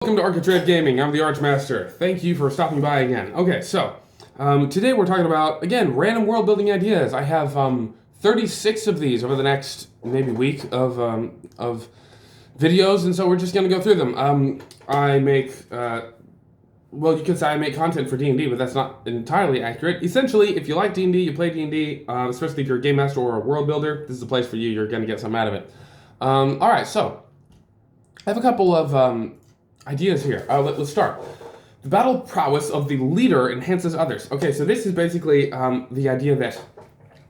Welcome to Architrave Gaming. I'm the Archmaster. Thank you for stopping by again. Okay, so today we're talking about, again, random world building ideas. I have 36 of these over the next maybe week of videos, and so we're just going to go through them. I make, well, you could say I make content for D&D, but that's not entirely accurate. Essentially, if you like D&D, you play D&D, especially if you're a game master or a world builder, this is a place for you. You're going to get something out of it. All right, so I have a couple of ideas here. Let's start. The battle prowess of the leader enhances others. Okay, so this is basically the idea that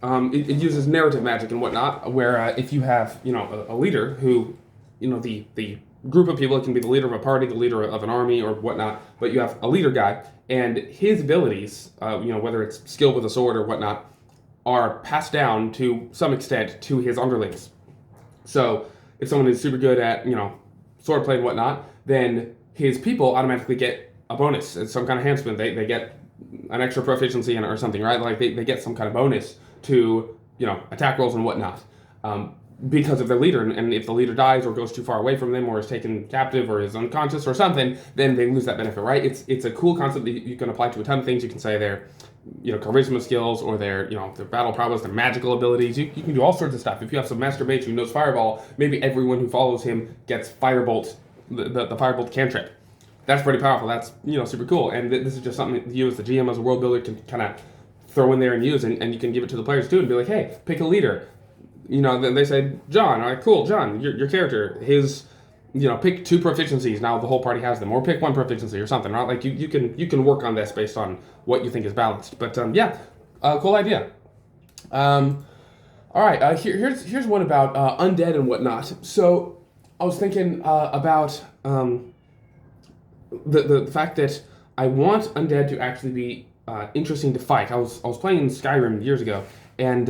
it uses narrative magic and whatnot, where if you have, a leader who, the group of people, it can be the leader of a party, the leader of an army or whatnot, but you have a leader guy, and his abilities, whether it's skill with a sword or whatnot, are passed down to some extent to his underlings. So if someone is super good at, swordplay and whatnot, then his people automatically get a bonus. It's some kind of enhancement. They get an extra proficiency in it or something, right? Like they get some kind of bonus to, attack rolls and whatnot because of their leader. And if the leader dies or goes too far away from them or is taken captive or is unconscious or something, then they lose that benefit, right? It's a cool concept that you can apply to a ton of things. You can say their, charisma skills or their battle prowess, their magical abilities. You can do all sorts of stuff. If you have some master mage who knows fireball, maybe everyone who follows him gets firebolt, the firebolt cantrip. That's pretty powerful. That's, super cool. And this is just something that you as the GM, as a world builder, can kind of throw in there and use, and you can give it to the players too and be like, hey, pick a leader. Then they say, John. All right, cool, John, your character, his, pick 2 proficiencies. Now the whole party has them, or pick 1 proficiency or something, right? Like you can work on this based on what you think is balanced. But cool idea. All right, here's one about undead and whatnot. So I was thinking about the fact that I want undead to actually be interesting to fight. I was playing Skyrim years ago, and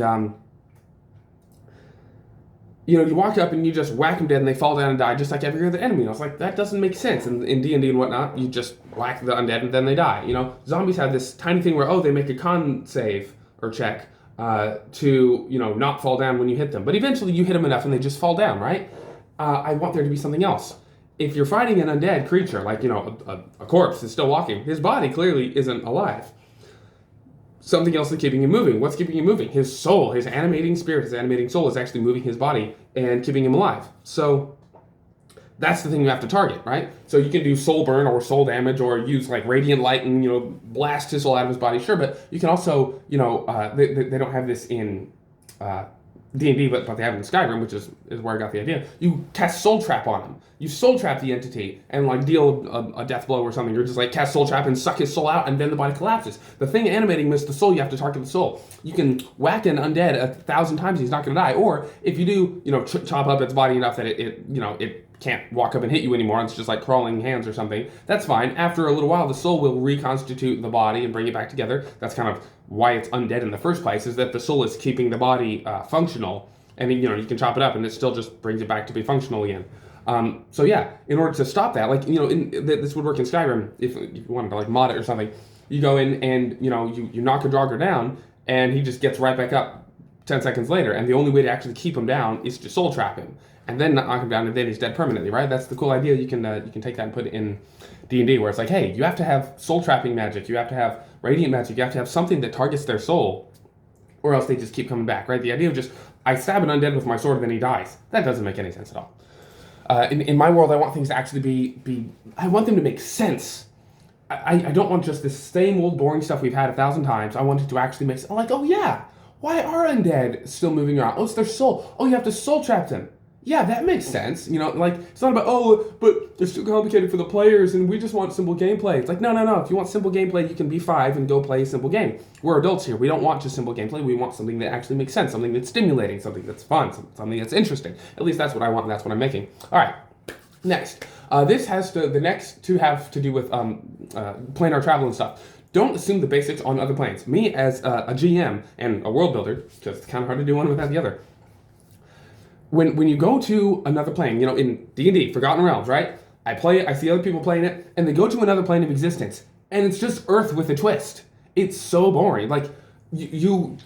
you walk up and you just whack them dead and they fall down and die just like every other enemy. And I was like, that doesn't make sense. And in D&D and whatnot, you just whack the undead and then they die. Zombies have this tiny thing where, they make a con save or check to, not fall down when you hit them. But eventually you hit them enough and they just fall down, right? I want there to be something else. If you're fighting an undead creature, like, a corpse is still walking, his body clearly isn't alive. Something else is keeping him moving. What's keeping him moving? His soul, his animating spirit, his animating soul is actually moving his body and keeping him alive. So that's the thing you have to target, right? So you can do soul burn or soul damage or use like radiant light and, blast his soul out of his body. Sure, but you can also, they don't have this in D&D, but they have it in Skyrim, which is where I got the idea. You cast Soul Trap on him. You Soul Trap the entity and like deal a death blow or something. You're just like cast Soul Trap and suck his soul out, and then the body collapses. The thing animating is the soul. You have to target the soul. You can whack an undead 1,000 times, he's not going to die. Or if you do, chop up its body enough that it can't walk up and hit you anymore, it's just like crawling hands or something, that's fine. After a little while, the soul will reconstitute the body and bring it back together. That's kind of why it's undead in the first place, is that the soul is keeping the body functional, and you can chop it up and it still just brings it back to be functional again. In order to stop that, like, this would work in Skyrim if you wanted to like mod it or something. You go in and, you knock a Draugr down and he just gets right back up 10 seconds later, and the only way to actually keep him down is to soul trap him and then knock him down, and then he's dead permanently, right? That's the cool idea. You can take that and put it in D&D, where it's like, hey, you have to have soul trapping magic, you have to have radiant magic, you have to have something that targets their soul, or else they just keep coming back, right? The idea of just, I stab an undead with my sword and then he dies, that doesn't make any sense at all. In my world, I want things to actually be I want them to make sense. I don't want just this same old boring stuff we've had 1,000 times. I want it to actually make sense. I'm like, oh yeah, why are undead still moving around? Oh, it's their soul. Oh, you have to soul trap them. Yeah, that makes sense. It's not about, but it's too complicated for the players and we just want simple gameplay. It's like, no. If you want simple gameplay, you can be 5 and go play a simple game. We're adults here. We don't want just simple gameplay. We want something that actually makes sense, something that's stimulating, something that's fun, something that's interesting. At least that's what I want, and that's what I'm making. All right, next. The next 2 have to do with planar travel and stuff. Don't assume the basics on other planes. Me, as a GM and a world builder, because it's kind of hard to do one without the other, When you go to another plane, in D&D, Forgotten Realms, right? I see other people playing it, and they go to another plane of existence, and it's just Earth with a twist. It's so boring. Like, you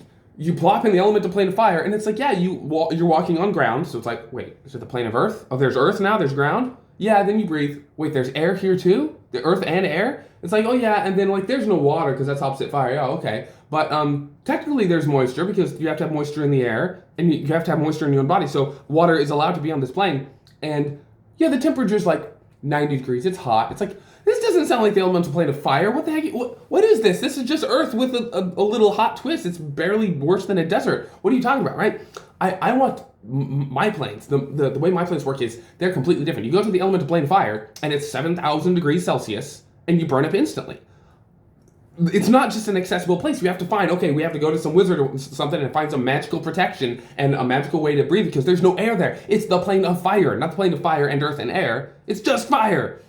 plop in the elemental plane of fire, and it's like, yeah, you're walking on ground, so it's like, wait, is it the plane of Earth? Oh, there's Earth now, there's ground? Yeah, then you breathe. Wait, there's air here too? The earth and air? It's like, oh yeah, and then like there's no water because that's opposite fire. Yeah, okay. But technically there's moisture because you have to have moisture in the air and you have to have moisture in your own body. So water is allowed to be on this plane. And yeah, the temperature's like 90 degrees. It's hot. It's like, this doesn't sound like the elemental plane of fire. What the heck? What is this? This is just earth with a little hot twist. It's barely worse than a desert. What are you talking about, right? I want my planes. The way my planes work is they're completely different. You go to the elemental plane of fire and it's 7,000 degrees Celsius and you burn up instantly. It's not just an accessible place. We have to find, okay, we have to go to some wizard or something and find some magical protection and a magical way to breathe because there's no air there. It's the plane of fire, not the plane of fire and earth and air. It's just fire.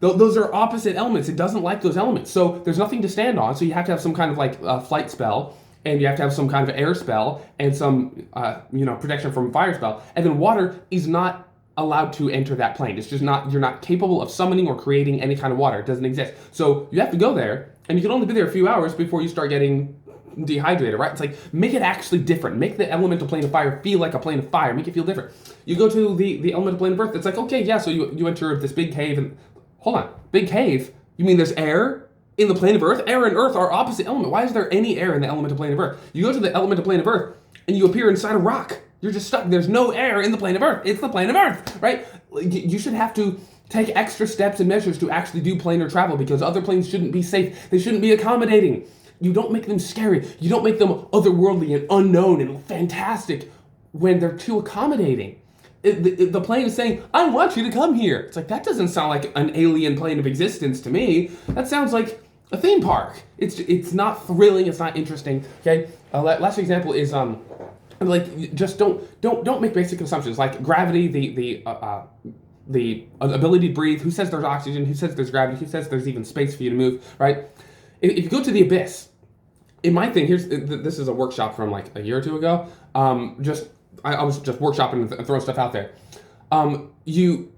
Those are opposite elements. It doesn't like those elements. So there's nothing to stand on. So you have to have some kind of like flight spell, and you have to have some kind of air spell and some protection from fire spell. And then water is not allowed to enter that plane. It's just not, you're not capable of summoning or creating any kind of water. It doesn't exist. So you have to go there, and you can only be there a few hours before you start getting dehydrated, right? It's like, make it actually different. Make the elemental plane of fire feel like a plane of fire. Make it feel different. You go to the elemental plane of earth. It's like, okay, yeah, so you enter this big cave and, hold on, big cave? You mean there's air in the plane of earth? Air and earth are opposite element. Why is there any air in the elemental plane of earth? You go to the elemental plane of earth and you appear inside a rock. You're just stuck. There's no air in the plane of earth. It's the plane of earth, right? You should have to take extra steps and measures to actually do planar travel because other planes shouldn't be safe. They shouldn't be accommodating. You don't make them scary. You don't make them otherworldly and unknown and fantastic when they're too accommodating. The plane is saying, I want you to come here. It's like, that doesn't sound like an alien plane of existence to me. That sounds like a theme park. It's not thrilling. It's not interesting. Okay. Last example is like, just don't make basic assumptions like gravity, the ability to breathe. Who says there's oxygen? Who says there's gravity? Who says there's even space for you to move? Right. If you go to the abyss, in my thing, this is a workshop from like a year or two ago. I was just workshopping and throwing stuff out there. You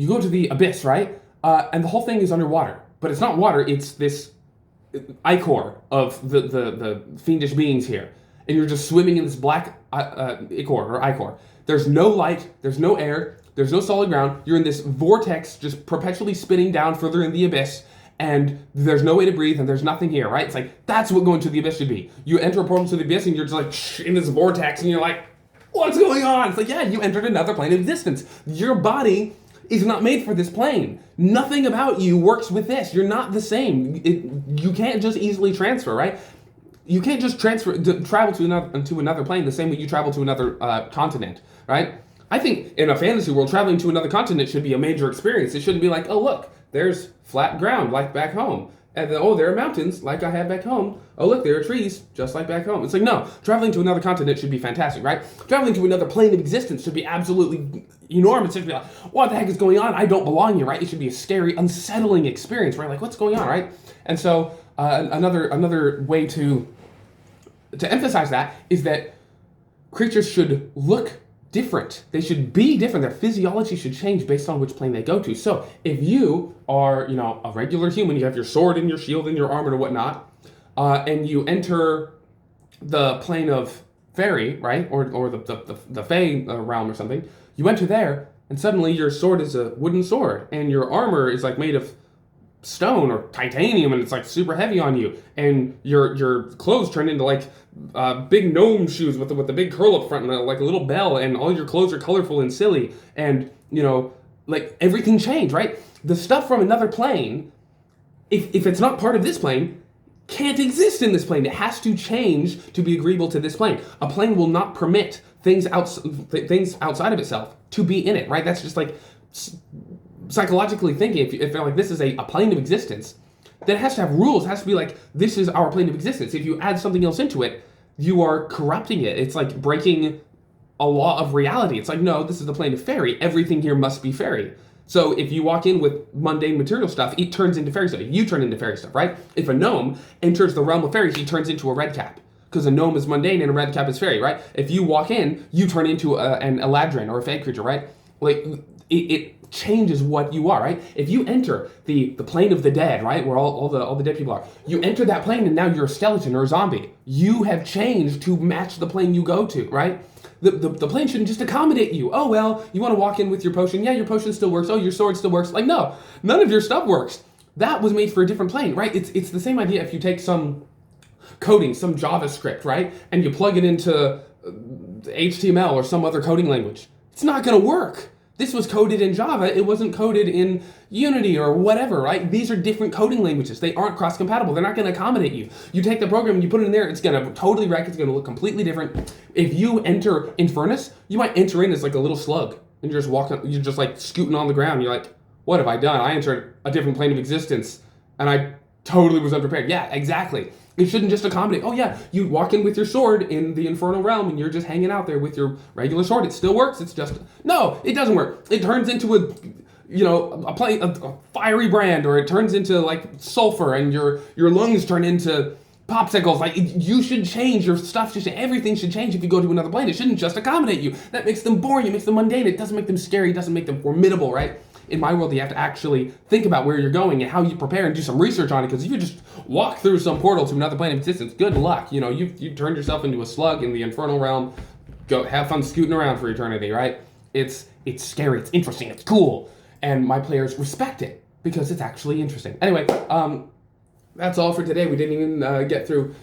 go to the abyss, right? And the whole thing is underwater, but it's not water. It's this ichor of the fiendish beings here, and you're just swimming in this black ichor. There's no light. There's no air. There's no solid ground. You're in this vortex, just perpetually spinning down further in the abyss. And there's no way to breathe, and there's nothing here, right? It's like, that's what going to the abyss should be. You enter a portal to the abyss, and you're just like in this vortex, and you're like, what's going on? It's like, yeah, you entered another plane of existence. Your body is not made for this plane. Nothing about you works with this. You're not the same. You can't just easily transfer, right? You can't just travel to another plane the same way you travel to another continent, right? I think in a fantasy world, traveling to another continent should be a major experience. It shouldn't be like, oh, look, there's flat ground like back home. And then, oh, there are mountains like I have back home. Oh, look, there are trees just like back home. It's like, no, traveling to another continent should be fantastic, right? Traveling to another plane of existence should be absolutely enormous. It should be like, what the heck is going on? I don't belong here, right? It should be a scary, unsettling experience, right? Like, what's going on, right? And so another way to emphasize that is that creatures should look different. They should be different. Their physiology should change based on which plane they go to. So if you are, a regular human, you have your sword and your shield and your armor and whatnot, and you enter the plane of fairy, right, or the Fae realm or something, you enter there, and suddenly your sword is a wooden sword, and your armor is like made of stone or titanium, and it's like super heavy on you, and your clothes turn into like big gnome shoes with the big curl up front and like a little bell, and all your clothes are colorful and silly, and like everything changed, right? The stuff from another plane, if it's not part of this plane, can't exist in this plane. It has to change to be agreeable to this plane. A plane will not permit things outside of itself to be in it, right? That's just like psychologically thinking. If they're like, this is a plane of existence, then it has to have rules. It has to be like, this is our plane of existence. If you add something else into it, you are corrupting it. It's like breaking a law of reality. It's like, no, this is the plane of fairy. Everything here must be fairy. So if you walk in with mundane material stuff, it turns into fairy stuff. You turn into fairy stuff, right? If a gnome enters the realm of fairies, he turns into a red cap, because a gnome is mundane and a red cap is fairy, right? If you walk in, you turn into an eladrin or a fey creature, right? Like, it changes what you are, right? If you enter the plane of the dead, right, where all the dead people are, you enter that plane and now you're a skeleton or a zombie. You have changed to match the plane you go to, right? The plane shouldn't just accommodate you. Oh, well, you want to walk in with your potion. Yeah, your potion still works. Oh, your sword still works. Like, no, none of your stuff works. That was made for a different plane, right? It's the same idea if you take some coding, some JavaScript, right, and you plug it into HTML or some other coding language. It's not going to work. This was coded in Java. It wasn't coded in Unity or whatever, right? These are different coding languages. They aren't cross-compatible. They're not going to accommodate you. You take the program and you put it in there, it's going to totally wreck. It's going to look completely different. If you enter Infernus, you might enter in as like a little slug, and you're just walking, you're just like scooting on the ground. You're like, what have I done? I entered a different plane of existence, and I totally was unprepared. Yeah, exactly. It shouldn't just accommodate. Oh yeah, you walk in with your sword in the infernal realm and you're just hanging out there with your regular sword. It still works. It's just, no, it doesn't work. It turns into a fiery brand, or it turns into like sulfur and your lungs turn into popsicles. Like, you should change your stuff. Everything should change if you go to another plane. It shouldn't just accommodate you. That makes them boring. It makes them mundane. It doesn't make them scary. It doesn't make them formidable, right? In my world, you have to actually think about where you're going and how you prepare and do some research on it, because if you just walk through some portal to another plane of existence, good luck. You know, you've turned yourself into a slug in the infernal realm. Go have fun scooting around for eternity, right? It's scary, it's interesting, it's cool, and my players respect it because it's actually interesting. Anyway, that's all for today. We didn't even get through.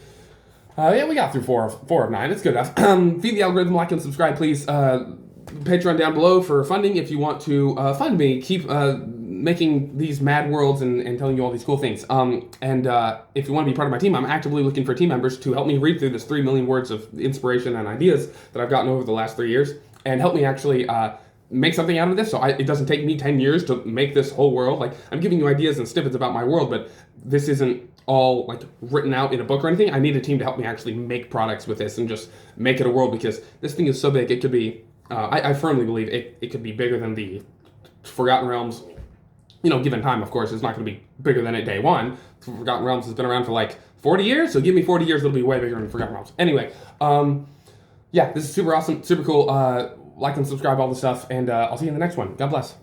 We got through four of 9. It's good enough. Feed the algorithm, like and subscribe, please. Patreon down below for funding if you want to fund me, keep making these mad worlds and telling you all these cool things. And if you want to be part of my team, I'm actively looking for team members to help me read through this 3 million words of inspiration and ideas that I've gotten over the last 3 years, and help me actually make something out of this, so it doesn't take me 10 years to make this whole world. Like, I'm giving you ideas and snippets about my world, but this isn't all like written out in a book or anything. I need a team to help me actually make products with this and just make it a world, because this thing is so big. It could be I firmly believe it could be bigger than the Forgotten Realms, given time, of course. It's not going to be bigger than at day one. Forgotten Realms has been around for like 40 years, so give me 40 years, it'll be way bigger than Forgotten Realms. Anyway, yeah, this is super awesome, super cool. Like and subscribe, all the stuff, and I'll see you in the next one. God bless.